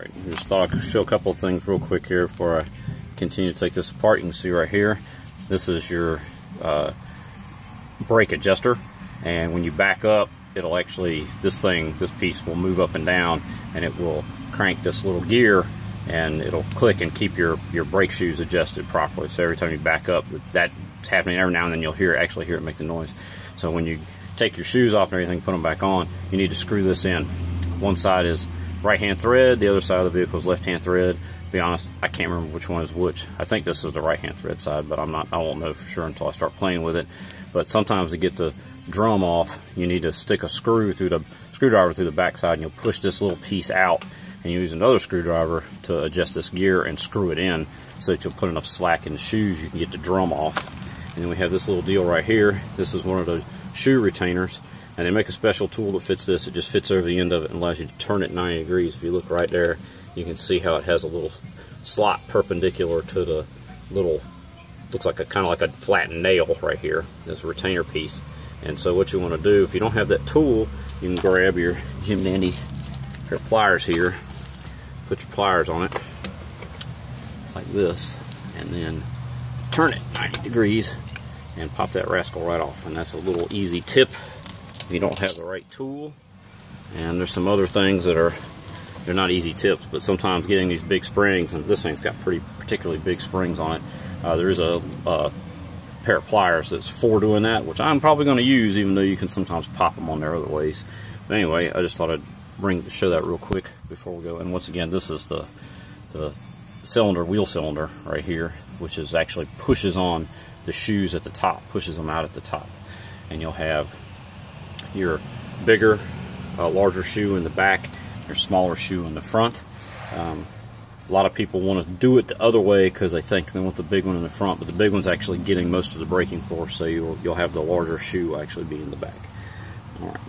Alright, just thought I'd show a couple of things real quick here before I continue to take this apart. You can see right here, this is your brake adjuster, and when you back up, it'll actually, this piece will move up and down, and it will crank this little gear, and it'll click and keep your brake shoes adjusted properly. So every time you back up, that's happening. Every now and then you'll actually hear it make the noise. So when you take your shoes off and everything, put them back on, you need to screw this in. One side is right-hand thread, the other side of the vehicle is left-hand thread. To be honest, I can't remember which one is which. I think this is the right-hand thread side, but I won't know for sure until I start playing with it. But sometimes to get the drum off, you need to stick a screwdriver through the back side, and you'll push this little piece out, and you use another screwdriver to adjust this gear and screw it in so that you'll put enough slack in the shoes you can get the drum off. And then we have this little deal right here. This is one of the shoe retainers, and they make a special tool that fits this. It just fits over the end of it and allows you to turn it 90 degrees. If you look right there, you can see how it has a little slot perpendicular to the little, looks like kind of like a flattened nail right here. This retainer piece. And so what you want to do, if you don't have that tool, you can grab your Jim Dandy pair of pliers here, put your pliers on it like this, and then turn it 90 degrees and pop that rascal right off. And that's a little easy tip if you don't have the right tool. And there's some other things that they're not easy tips, but sometimes getting these big springs, and this thing's got particularly big springs on it. There's a pair of pliers that's for doing that, which I'm probably going to use, even though you can sometimes pop them on there other ways. But anyway, I just thought I'd show that real quick before we go. And once again, this is the wheel cylinder right here, which is actually pushes on the shoes at the top, pushes them out at the top. And you'll have your bigger, larger shoe in the back, your smaller shoe in the front. A lot of people want to do it the other way because they think they want the big one in the front, but the big one's actually getting most of the braking force, so you'll have the larger shoe actually be in the back. All right.